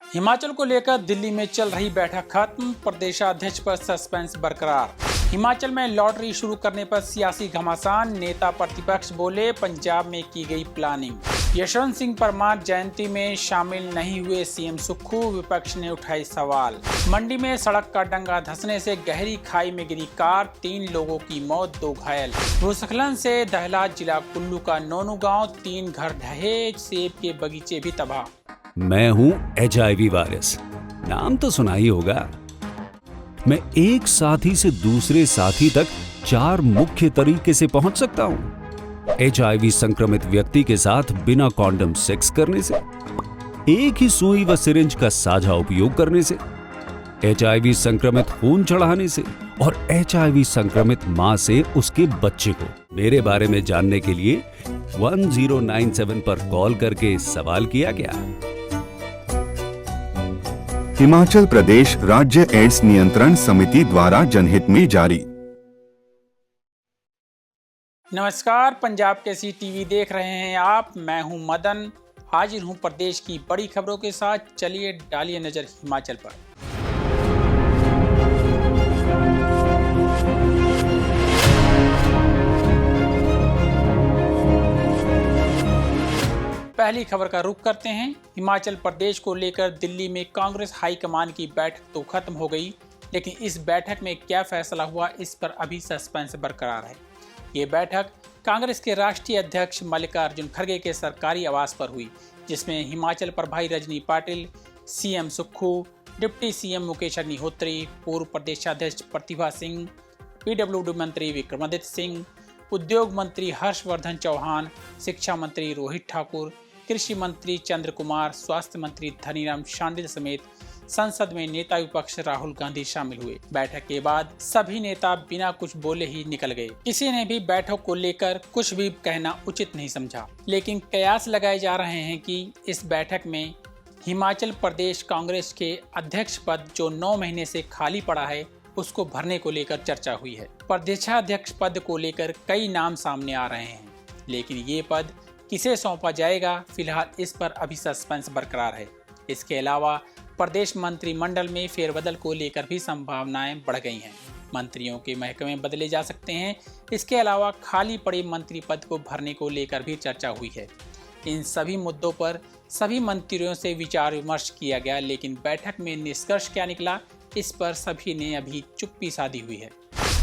हिमाचल को लेकर दिल्ली में चल रही बैठक खत्म, प्रदेशाध्यक्ष पर सस्पेंस बरकरार। हिमाचल में लॉटरी शुरू करने पर सियासी घमासान, नेता प्रतिपक्ष बोले पंजाब में की गई प्लानिंग। यशवंत सिंह परमार जयंती में शामिल नहीं हुए सीएम सुक्खू, विपक्ष ने उठाई सवाल। मंडी में सड़क का डंगा धंसने से गहरी खाई में गिरी कार, 3 लोगों की मौत, 2 घायल। भूस्खलन से दहला जिला कुल्लू का नोनू गांव, 3 घर ढहे, सेब के बगीचे भी तबाह। मैं हूं HIV वायरस, नाम तो सुना ही होगा। मैं एक साथी से दूसरे साथी तक 4 मुख्य तरीके से पहुंच सकता हूं। HIV संक्रमित व्यक्ति के साथ बिना कॉन्डम सेक्स करने से, एक ही सुई व सिरिंज का साझा उपयोग करने से, HIV संक्रमित खून चढ़ाने से और HIV संक्रमित मां से उसके बच्चे को। मेरे बारे में जानने के लिए 1097 पर कॉल करके सवाल किया गया। हिमाचल प्रदेश राज्य एड्स नियंत्रण समिति द्वारा जनहित में जारी। नमस्कार, पंजाब केसरी टीवी देख रहे हैं आप। मैं हूं मदन, हाजिर हूं प्रदेश की बड़ी खबरों के साथ। चलिए डालिए नजर हिमाचल पर। पहली खबर का रुख करते हैं। हिमाचल प्रदेश को लेकर दिल्ली में कांग्रेस हाईकमान की बैठक तो खत्म हो गई, लेकिन इस बैठक में क्या फैसला हुआ, इस पर अभी सस्पेंस बरकरार है। ये बैठक कांग्रेस के राष्ट्रीय अध्यक्ष मल्लिकार्जुन खड़गे के सरकारी आवास पर हुई, जिसमें हिमाचल प्रभारी Rajni Patil, CM Sukhu, deputy CM Mukesh Agnihotri, पूर्व प्रदेशाध्यक्ष प्रतिभा सिंह, PWD मंत्री विक्रमादित्य सिंह, उद्योग मंत्री हर्षवर्धन चौहान, शिक्षा मंत्री रोहित ठाकुर, कृषि मंत्री चंद्र कुमार, स्वास्थ्य मंत्री धनीराम शांडिल समेत संसद में नेता विपक्ष राहुल गांधी शामिल हुए। बैठक के बाद सभी नेता बिना कुछ बोले ही निकल गए। किसी ने भी बैठक को लेकर कुछ भी कहना उचित नहीं समझा, लेकिन कयास लगाए जा रहे हैं कि इस बैठक में हिमाचल प्रदेश कांग्रेस के अध्यक्ष पद जो 9 महीने से खाली पड़ा है, उसको भरने को लेकर चर्चा हुई है। प्रदेशाध्यक्ष पद को लेकर कई नाम सामने आ रहे हैं, लेकिन ये पद किसे सौंपा जाएगा, फिलहाल इस पर अभी सस्पेंस बरकरार है। इसके अलावा प्रदेश मंत्रिमंडल में फेरबदल को लेकर भी संभावनाएं बढ़ गई हैं। मंत्रियों के महकमे बदले जा सकते हैं। इसके अलावा खाली पड़े मंत्री पद को भरने को लेकर भी चर्चा हुई है। इन सभी मुद्दों पर सभी मंत्रियों से विचार विमर्श किया गया, लेकिन बैठक में निष्कर्ष क्या निकला, इस पर सभी ने अभी चुप्पी साधी हुई है।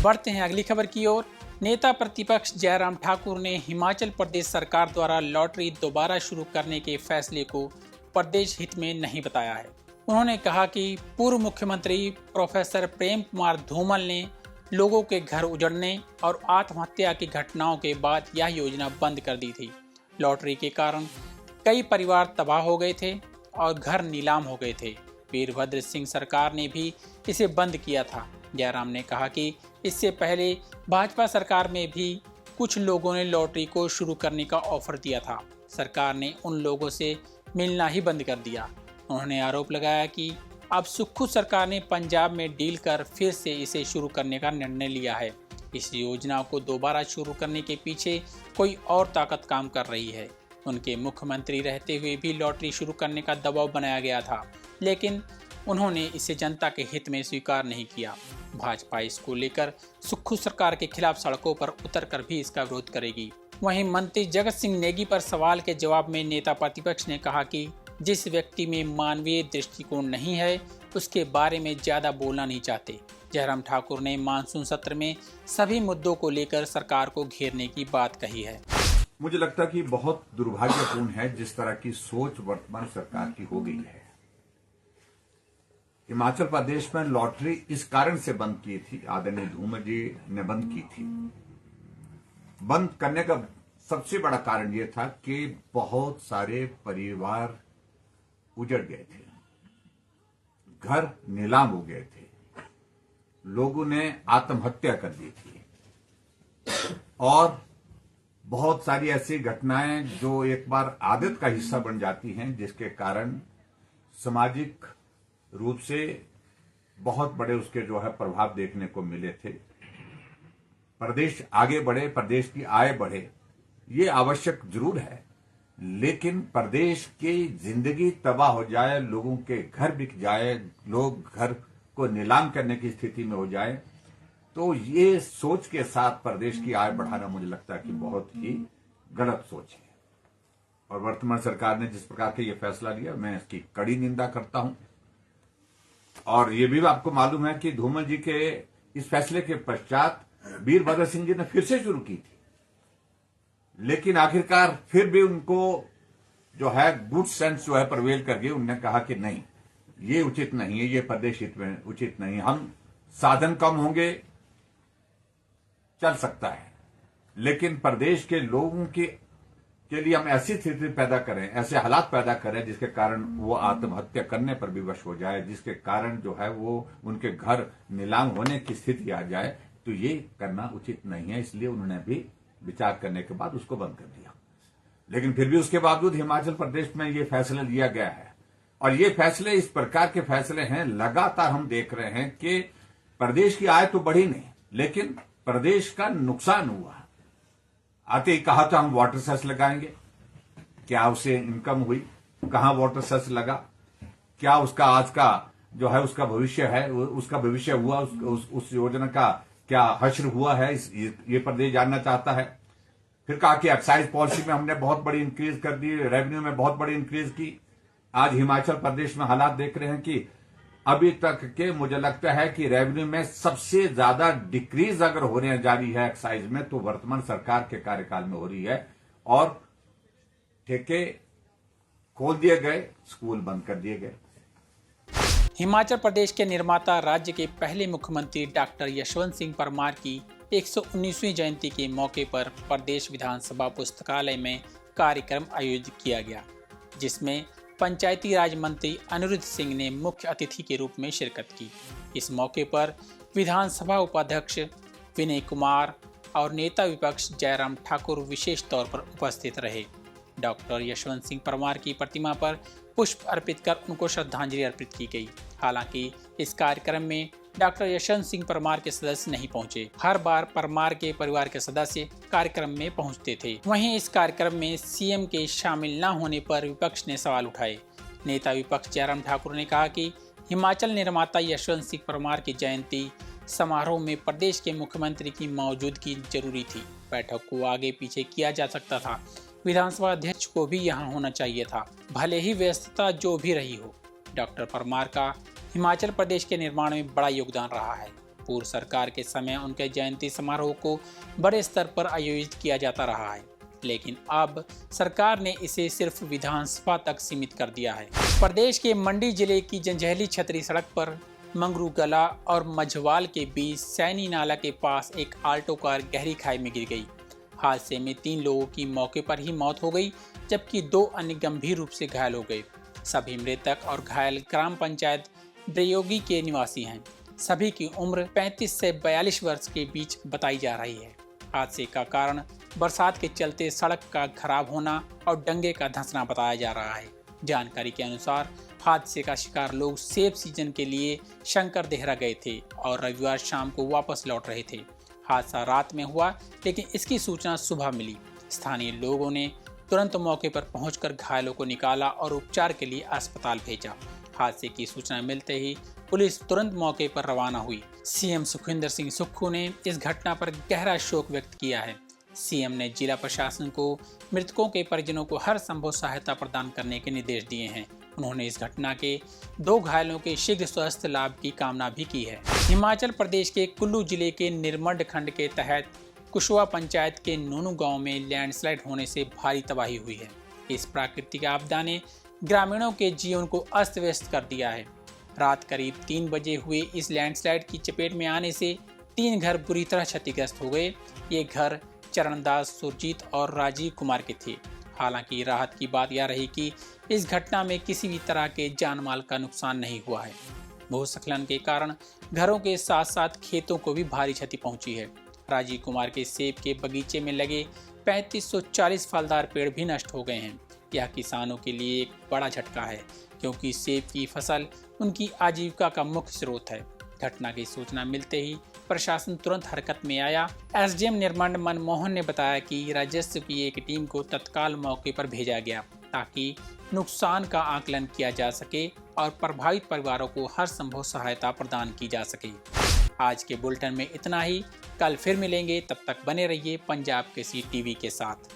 बढ़ते हैं अगली खबर की ओर। नेता प्रतिपक्ष जयराम ठाकुर ने हिमाचल प्रदेश सरकार द्वारा लॉटरी दोबारा शुरू करने के फैसले को प्रदेश हित में नहीं बताया है। उन्होंने कहा कि पूर्व मुख्यमंत्री प्रोफेसर प्रेम कुमार धूमल ने लोगों के घर उजड़ने और आत्महत्या की घटनाओं के बाद यह योजना बंद कर दी थी। लॉटरी के कारण कई परिवार तबाह हो गए थे और घर नीलाम हो गए थे। वीरभद्र सिंह सरकार ने भी इसे बंद किया था। जयराम ने कहा कि इससे पहले भाजपा सरकार में भी कुछ लोगों ने लॉटरी को शुरू करने का ऑफर दिया था। सरकार ने उन लोगों से मिलना ही बंद कर दिया। उन्होंने आरोप लगाया कि अब सुक्खू सरकार ने पंजाब में डील कर फिर से इसे शुरू करने का निर्णय लिया है। इस योजना को दोबारा शुरू करने के पीछे कोई और ताकत काम कर रही है। उनके मुख्यमंत्री रहते हुए भी लॉटरी शुरू करने का दबाव बनाया गया था, लेकिन उन्होंने इसे जनता के हित में स्वीकार नहीं किया। भाजपा इसको लेकर सुक्खू सरकार के खिलाफ सड़कों पर उतरकर भी इसका विरोध करेगी। वहीं मंत्री जगत सिंह नेगी पर सवाल के जवाब में नेता प्रतिपक्ष ने कहा कि जिस व्यक्ति में मानवीय दृष्टिकोण नहीं है, उसके बारे में ज्यादा बोलना नहीं चाहते। जयराम ठाकुर ने मानसून सत्र में सभी मुद्दों को लेकर सरकार को घेरने की बात कही है। मुझे लगता है कि बहुत दुर्भाग्यपूर्ण है जिस तरह की सोच वर्तमान सरकार की हो गई है। हिमाचल प्रदेश में लॉटरी इस कारण से बंद की थी, आदरणीय धूमल जी ने बंद की थी। बंद करने का सबसे बड़ा कारण यह था कि बहुत सारे परिवार उजड़ गए थे, घर नीलाम हो गए थे, लोगों ने आत्महत्या कर दी थी और बहुत सारी ऐसी घटनाएं जो एक बार आदत का हिस्सा बन जाती हैं, जिसके कारण सामाजिक रूप से बहुत बड़े उसके जो है प्रभाव देखने को मिले थे। प्रदेश आगे बढ़े, प्रदेश की आय बढ़े, ये आवश्यक जरूर है, लेकिन प्रदेश की जिंदगी तबाह हो जाए, लोगों के घर बिक जाए, लोग घर को नीलाम करने की स्थिति में हो जाए, तो ये सोच के साथ प्रदेश की आय बढ़ाना मुझे लगता है कि बहुत ही गलत सोच है। और वर्तमान सरकार ने जिस प्रकार का ये फैसला लिया, मैं इसकी कड़ी निंदा करता हूं। और ये भी आपको मालूम है कि धूमल जी के इस फैसले के पश्चात वीरभद्र सिंह जी ने फिर से शुरू की थी, लेकिन आखिरकार फिर भी उनको जो है गुड सेंस जो है प्रवेल कर गई। उन्होंने कहा कि नहीं, ये उचित नहीं है, ये प्रदेश हित में उचित नहीं है। हम साधन कम होंगे चल सकता है, लेकिन प्रदेश के लोगों के लिए हम ऐसी स्थिति पैदा करें, ऐसे हालात पैदा करें जिसके कारण वो आत्महत्या करने पर विवश हो जाए, जिसके कारण जो है वो उनके घर नीलाम होने की स्थिति आ जाए, तो ये करना उचित नहीं है। इसलिए उन्होंने भी विचार करने के बाद उसको बंद कर दिया। लेकिन फिर भी उसके बावजूद हिमाचल प्रदेश में ये फैसला लिया गया है, और ये फैसले इस प्रकार के फैसले हैं, लगातार हम देख रहे हैं कि प्रदेश की आय तो बढ़ी नहीं, लेकिन प्रदेश का नुकसान हुआ। आते ही कहा था हम वाटर सेस लगाएंगे, क्या उससे इनकम हुई? कहां वाटर सेस लगा? क्या उसका आज का जो है उसका भविष्य है, उसका भविष्य हुआ? उस योजना का क्या हश्र हुआ है? ये प्रदेश जानना चाहता है। फिर कहा कि एक्साइज पॉलिसी में हमने बहुत बड़ी इंक्रीज कर दी, रेवेन्यू में बहुत बड़ी इंक्रीज की। आज हिमाचल प्रदेश में हालात देख रहे हैं कि अभी तक के मुझे लगता है कि रेवेन्यू में सबसे ज्यादा डिक्रीज अगर होने जा रही है एक्साइज में, तो वर्तमान सरकार के कार्यकाल में हो रही है। और ठेके खोल दिए गए, स्कूल बंद कर दिए गए। हिमाचल प्रदेश के निर्माता, राज्य के पहले मुख्यमंत्री डॉक्टर यशवंत सिंह परमार की 119वीं जयंती के मौके पर प्रदेश विधानसभा पुस्तकालय में कार्यक्रम आयोजित किया गया, जिसमें पंचायती राज मंत्री अनिरुद्ध सिंह ने मुख्य अतिथि के रूप में शिरकत की। इस मौके पर विधानसभा उपाध्यक्ष विनय कुमार और नेता विपक्ष जयराम ठाकुर विशेष तौर पर उपस्थित रहे। डॉक्टर यशवंत सिंह परमार की प्रतिमा पर पुष्प अर्पित कर उनको श्रद्धांजलि अर्पित की गई। हालांकि इस कार्यक्रम में डॉक्टर यशवंत सिंह परमार के सदस्य नहीं पहुंचे। हर बार परमार के परिवार के सदस्य कार्यक्रम में पहुंचते थे। वहीं इस कार्यक्रम में सीएम के शामिल न होने पर विपक्ष ने सवाल उठाए। नेता विपक्ष जयराम ठाकुर ने कहा कि हिमाचल निर्माता यशवंत सिंह परमार की जयंती समारोह में प्रदेश के मुख्यमंत्री की मौजूदगी जरूरी थी। बैठक को आगे पीछे किया जा सकता था। विधानसभा अध्यक्ष को भी यहाँ होना चाहिए था, भले ही व्यस्तता जो भी रही हो। डॉक्टर परमार का हिमाचल प्रदेश के निर्माण में बड़ा योगदान रहा है। पूर्व सरकार के समय उनके जयंती समारोह को बड़े स्तर पर आयोजित किया जाता रहा है, लेकिन अब सरकार ने इसे सिर्फ विधानसभा तक सीमित कर दिया है। प्रदेश के मंडी जिले की जंजैहली छतरी सड़क पर मंगरू गला और मझवाल के बीच सैनी नाला के पास एक आल्टो कार गहरी खाई में गिर गई। हादसे में 3 लोगों की मौके पर ही मौत हो गई, जबकि 2 अन्य गंभीर रूप से घायल हो गए। सभी मृतक और घायल ग्राम पंचायत ब्रयोगी के निवासी हैं। सभी की उम्र 35 से 42 वर्ष के बीच बताई जा रही है। हादसे का कारण बरसात के चलते सड़क का खराब होना और डंगे का धंसना बताया जा रहा है। जानकारी के अनुसार हादसे का शिकार लोग सेब सीजन के लिए शंकर देहरा गए थे और रविवार शाम को वापस लौट रहे थे। हादसा रात में हुआ, लेकिन इसकी सूचना सुबह मिली। स्थानीय लोगों ने तुरंत मौके पर पहुंचकर घायलों को निकाला और उपचार के लिए अस्पताल भेजा। हादसे की सूचना मिलते ही पुलिस तुरंत मौके पर रवाना हुई। सीएम सुखविंदर सिंह सुक्खू ने इस घटना पर गहरा शोक व्यक्त किया है। सीएम ने जिला प्रशासन को मृतकों के परिजनों को हर संभव सहायता प्रदान करने के निर्देश दिए हैं। उन्होंने इस घटना के 2 घायलों के शीघ्र स्वास्थ्य लाभ की कामना भी की है। हिमाचल प्रदेश के कुल्लू जिले के निरमंड खंड के तहत कुशवा पंचायत के नूनू गांव में लैंडस्लाइड होने से भारी तबाही हुई है। इस प्राकृतिक आपदा ने ग्रामीणों के जीवन को अस्त व्यस्त कर दिया है। रात करीब 3 बजे हुए इस लैंडस्लाइड की चपेट में आने से 3 घर बुरी तरह क्षतिग्रस्त हो गए। ये घर चरणदास, सुरजीत और राजीव कुमार के थे। हालांकि राहत की बात यह रही कि इस घटना में किसी भी तरह के जान माल का नुकसान नहीं हुआ है। भूस्खलन के कारण घरों के साथ साथ खेतों को भी भारी क्षति पहुंची है। राजीव कुमार के सेब के बगीचे में लगे 3540 फलदार पेड़ भी नष्ट हो गए हैं। यह किसानों के लिए एक बड़ा झटका है, क्योंकि सेब की फसल उनकी आजीविका का मुख्य स्रोत है। घटना की सूचना मिलते ही प्रशासन तुरंत हरकत में आया। एसडीएम निर्मंड मनमोहन ने बताया कि राजस्व की एक टीम को तत्काल मौके पर भेजा गया ताकि नुकसान का आकलन किया जा सके और प्रभावित परिवारों को हर संभव सहायता प्रदान की जा सके। आज के बुलेटिन में इतना ही। कल फिर मिलेंगे, तब तक बने रहिए पंजाब केसरी टीवी के साथ।